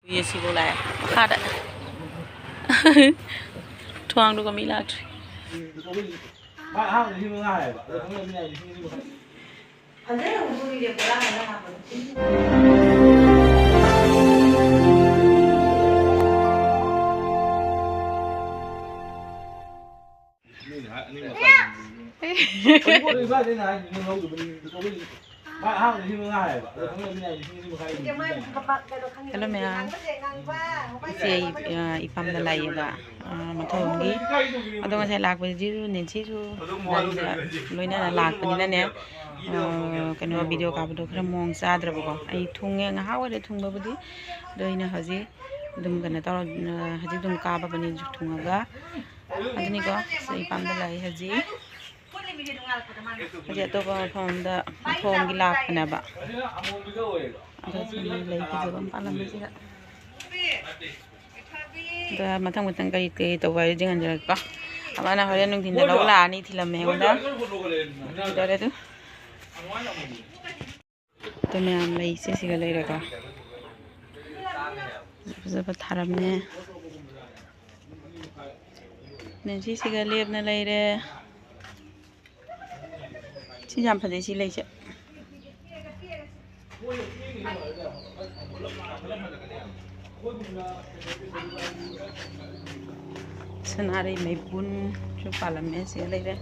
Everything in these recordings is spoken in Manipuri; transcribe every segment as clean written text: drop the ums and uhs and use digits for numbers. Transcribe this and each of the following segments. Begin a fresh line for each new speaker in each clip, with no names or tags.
Yes, you go like hard. Tuang do kami lat. Hello, ma'am. Say, Epamda laiba. Mathongi. Adong say lak with you, Nancy to Loina lak, and then can video capito from Sadrabo. I tung and how are the tunga body? Doina hazi. Dum gonna tell Hazidum Kaba Banij Tunga. Adnigo, say Epamda lai hazi. Jadi tu from the home gilap kenapa? Ada sini lagi juga malam mesti tak. Dah matang kaya tu bayi jangan jalan kah? Apa nak hari nung tindak laula ni tilam meh unda. Dah ada tu. Tu meh lagi sih lagi reka. Sebab tharam ni. Nanti lagi apa lagi re. Chị làm phần gì chị lấy chứ? Senari mấy bún chụp vào làm mẹ sẽ lấy đấy.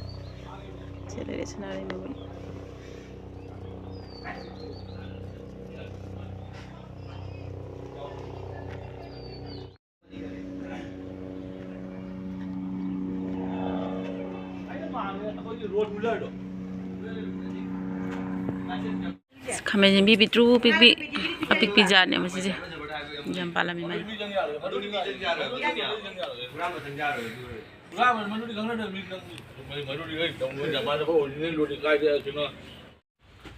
Sẽ lấy senari mấy bún. Kami ni bibi tru bibi apik pizza ni masih je jam pala mi mai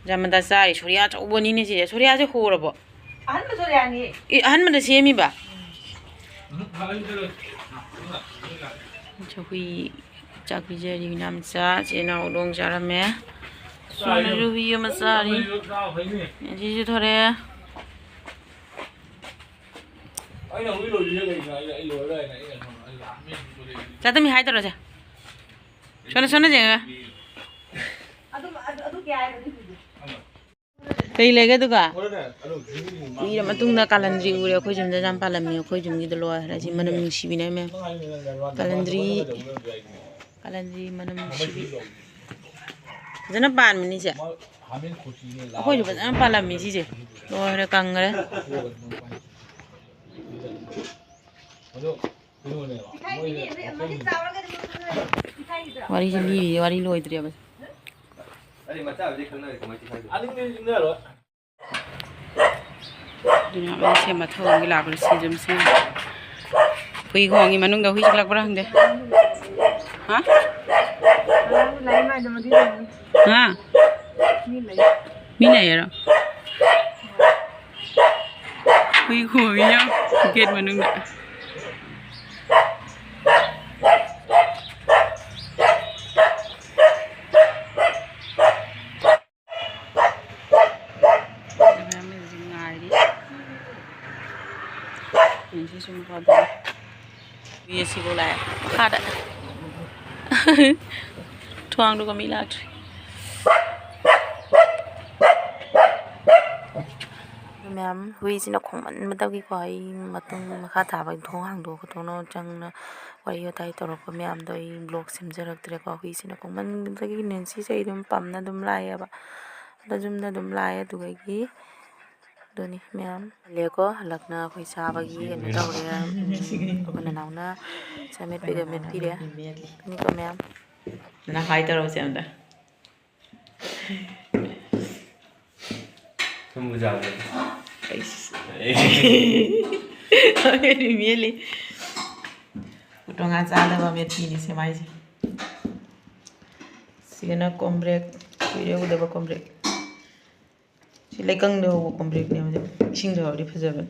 jam dah sari surya coba ni sih surya je khor bo han ma surya ni han ma sih mi ba cobi cak pizza ni nam sa cina udong cara me Soalnya rubi yang besar ni, jadi thore. Jatuh mi hai terus ya. Sana jangan. Kau lagi tu kah? Iya, matung dah kalendri ure. Kau jom jam palam ni, kau jom gitu loh. Rajin mana mengisi bina me. Kalendri mana mengisi. Jangan pan meni sih. Aku juga jangan palam misi sih. Loh ada kangre. Wari jadi wari loh itu dia bos. Dunia macam macam orang gila bersih jam sih. Hui kong ini manung dah hui sekelak berang deh. Hah? Hah? Mina ya? Hui ya, get manung dah. Ini semua dah. Ini sih boleh. Ada. Tuang do kami lat. Ma'am, hui xin nó không ăn mà tao cái quay mà tung khá thả vào thong hàng đồ của thong nó chẳng nó quay ở tay tao rồi ma'am đôi blog xem ra được cái hui xin nó không ăn cái nên xí xây đum pam na đum lai à ba, đum lai à tụi cái gì, đôi ní ma'am, lấy có lạc na hui sa ba gì cái nó đâu đấy, còn nào na, sa met pi đấy, ní có ma'am. Na hai tao xem đó.
Không giàu được.
Ini mieli. Udah ada apa mieli ni semai sih. Sihana kombrek, video udah kombrek. Si lekang dah kombrek ni macam sing dah di pejabat.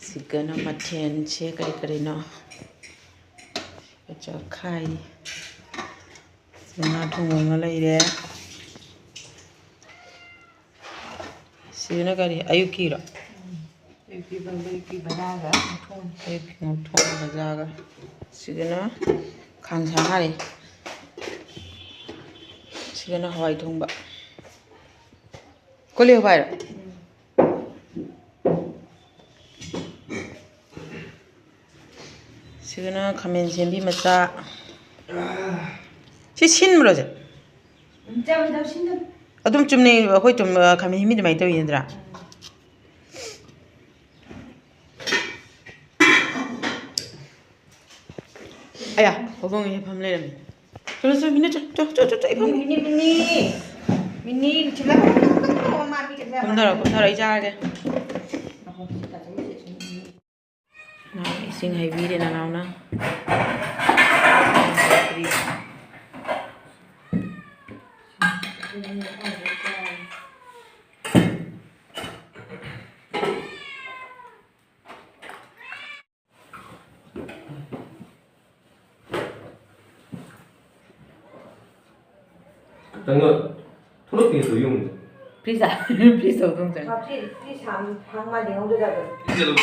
Sihana maten cek kari no. Baca kai. Sihana tunggu ngalai dia. 시즈나 가리 아유키로.
아유키 바다가 통.
아유키 통 바다가. 시즈나 강상하리. 시즈나 하와이 통바. 꼴리 하와이라. 시즈나 가면 셈비 맞다. 신물어져.
짜면 신는.
어둠 좀네 호이 좀 가면 힘이 좀 많이 떠 얘들아. 아야, 허봉이 밤내려. 그래서 미니 저 이밤.
미니 질라. 엄마 미게 자.
곰나라 이자게. 나 이싱 하이비리 나 나오나.
당연 토너핑에서 이용돼.
프리사 동생.
피 방만 내용도 잡아.
चलाओ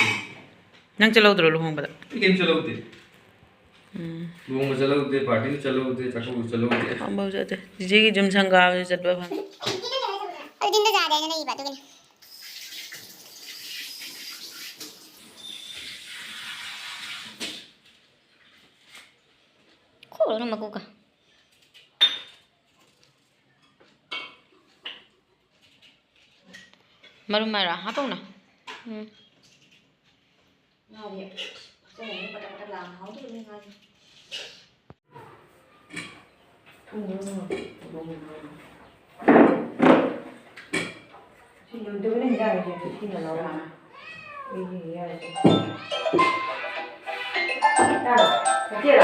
नंग चलाओ तो लोगों बता
गेम चलाओ लोगों चलाओ पार्टी चलाओ चाकू चलाओ
हम बहुत जाते जी की जुम संग आवे चलबा भां
अरे दिन तो जा रहे हैं नहीं बातों के लिए खोलो ना मकू का
मरु मारा हाँ पाऊ ना
나리. 저는 바닥바닥 랑 하고 있는 거 아니야. 지금 누구는 다 이제 신경 나와. 이게 해야지. 따라. 어디라?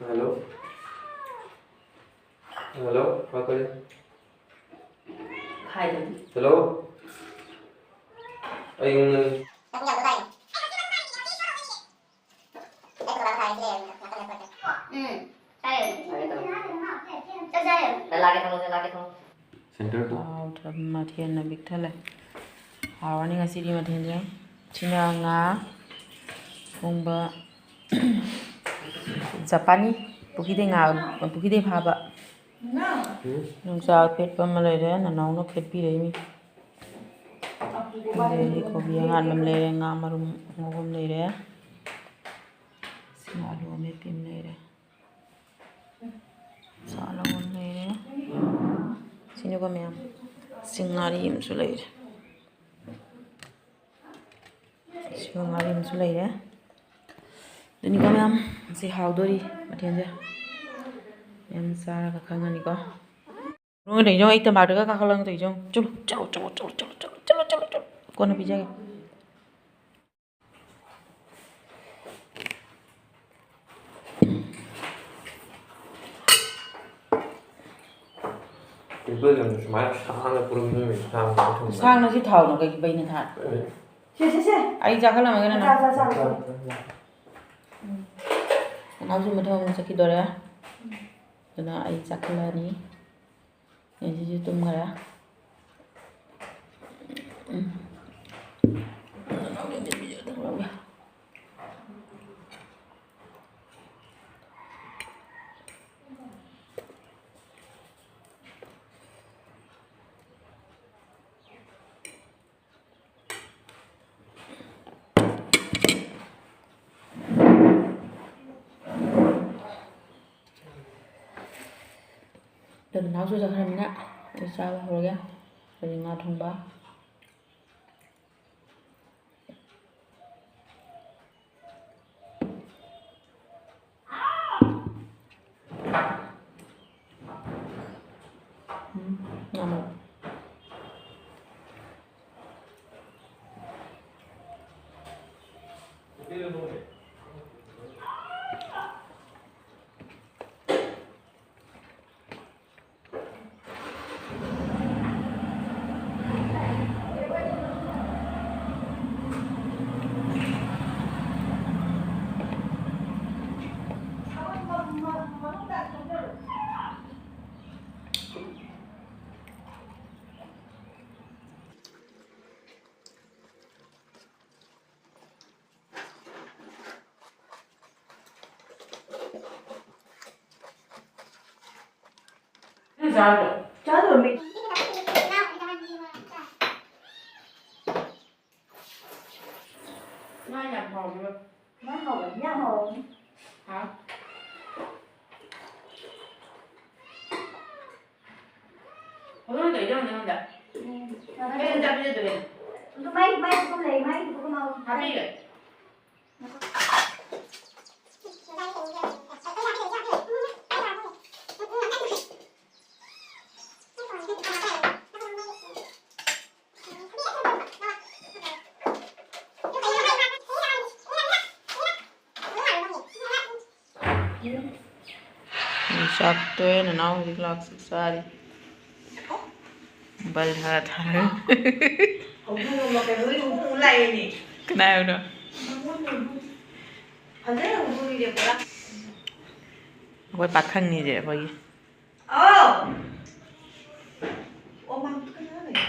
हेलो हेलो क्या करे
खाई दे.
Hello ayun center to
mathian na bikthale hawani nga siri mathian ja china nga thongba japani pukide phaba nung sa phet pa ma lai re na naw no phet pi re mi ini kopi yang adam lere nga marum ngom lere salu me pim lere salu ngom lere sini ko mem singari im su lere singari im su lere deni ko mem si hawdori mathen ja mem sara ka khangani ko rong dei jong ai ta ma de ka khalang dei jong chalo con nó bị chơi
이거는 정말 상하게 부르면
sang nó chỉ thầu nó cái bay này thật
xe.
ai ra cái làm cái này nào
자.
nó dùng một thằng sẽ kia đó đấy rồi nó ai ra cái là ní này chỉ tum cái đó đừng nấu cho ra mình ạ để sao rồi kìa rồi ngao thông báo ngon
Cháu rồi mình.
Nó nhập hồn rồi.
Nó hồi nha hồn.
Hả? 오늘도 이러는데. 그냥 잡히더래.
Mấy con lì mấy con màu.
잡히게. Sakto na now di clock sari. Balha thar.
Không mua một cái lưới không lầy nè.
Cái nào đó.
Thật rất là vui đẹp quá.
Quay bát khăn như vậy vậy.
Ôm ăn cái đó này.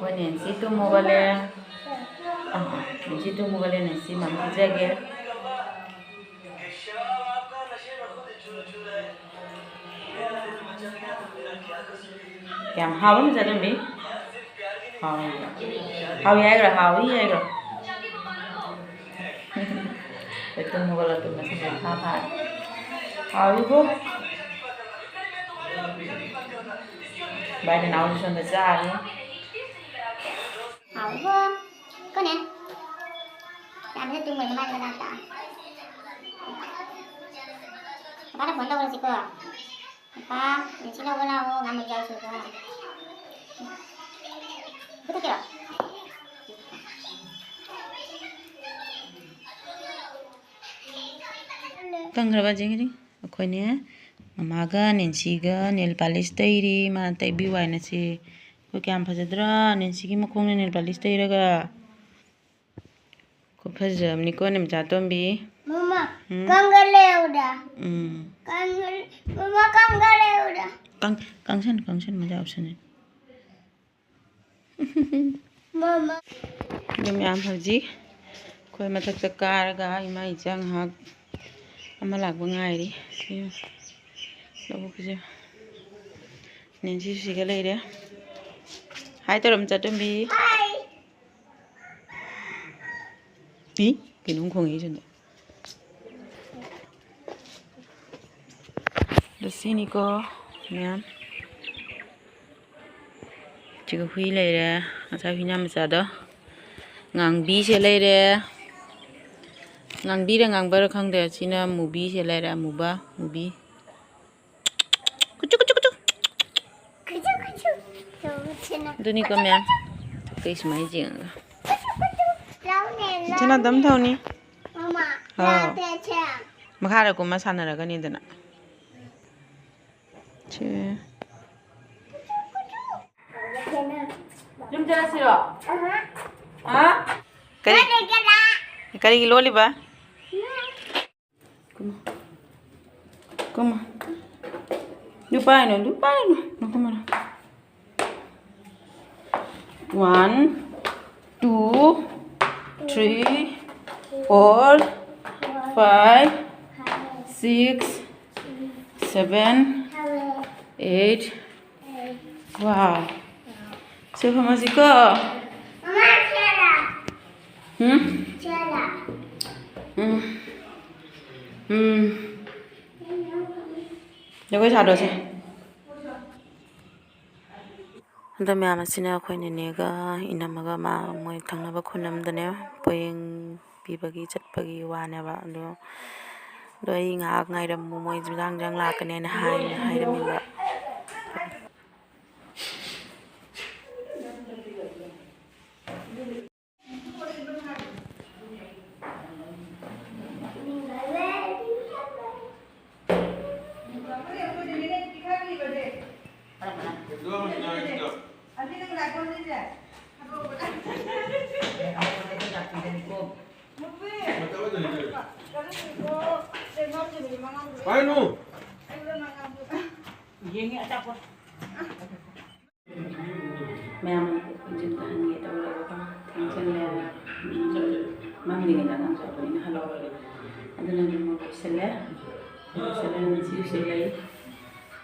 Quay nền si tu mobile. Nền si tu mobile nền si mắm pizza kia. Kèm hao lắm giờ đi. Hao vậy rồi, hao ý vậy rồi. Để tôi mua là tôi sẽ làm tha phải. Hao đi cô. Bài này nào cho nó ra nhé.
Hảo vô. Con nè. Làm cho tôi mình mai là làm tạ. Bắt được đâu là gì cơ? Apa? Ini sih đâu nào ngambil jauh sudah. Betul kira?
Kangraba jingri. Akhoi ne mamaga Nancyga nail polish tairi ma taibi waina si ko kyam phajadra Nancy gi makhong ne nail polish tairaga ko phajamni ko nem chatombi.
Mama, kanggale udah. Mama kanggale udah.
Kangsan maja option hai.
Mama.
Dum yam bhaji khoi mathak ta karaga ima ichang hak ama lakba ngai ri si lobo kje Nancy siga leire hai toram chatombi
Hai.
bi kinung khongi chunda the sini ko ma'am chiga hui leire asa hina macha do ngang bi se leire ngang bi ra ngang bar khang de china mubi se leire muba mubi kuchu kuchu kuchu
Kucu. Tuh cina.
duni ko ma'am kai smai jing
Lau nè.
chana dam thawni
Mama.
Oh.
Lau tè chè.
makhara ko ma sanaraga ni dana che 좀 잘 싫어. 아? 그리 그리 로리 봐. Come. Lupain no. No, come on. 1, 2, 3, 4, 5, 6, 7, 8. Wow. Siapa masih kok?
Mama Tiara. Tiara.
Yaudah sadar sih. Ada mama sini aku ini nega inamaga ma mau tangga bakunam dane poing bibagi cat bagi wana ba do ngak ngai ram mau jang lak ne hai ram ba
Paano?
Ma'am, izin tahan kita ulah apa? Tangsen le, mang di kita nang sopo ini halo. Ada nanti mau sele nanti sele.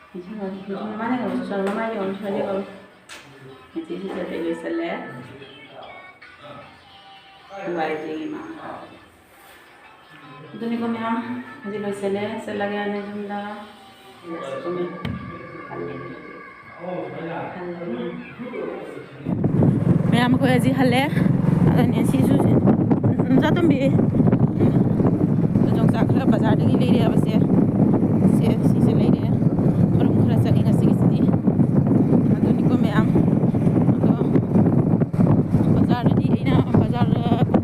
Mana kalau soal nama yang soalnya kalau nanti sih jadi biasanya dua ini mah. Itu nih kami nanti biasanya selagi ane jumlah kami ma'am को अजी हले अने सिसु जातम बे जों जाखरा बाजार दि ले रे बसे से ले रे मरम खरा चली गसी गसी अदुनि को मैम तो बाजार दि इना बाजार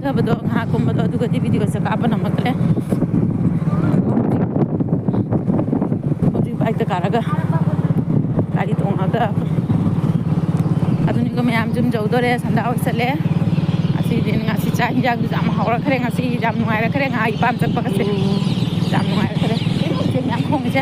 थबदो हा कुमदो दुगो दि वीडियो से कापन मकले बाइक त कारगा गाड़ी तोंगा अदुनि को मैम जुम जौदोरे संदा ओइसले असि दिन ngasi cha hinjang du jam haurakhre ngasi jam nuai rakhre ngai pam chak pakase jam nuai rakhre ke ma'am khong je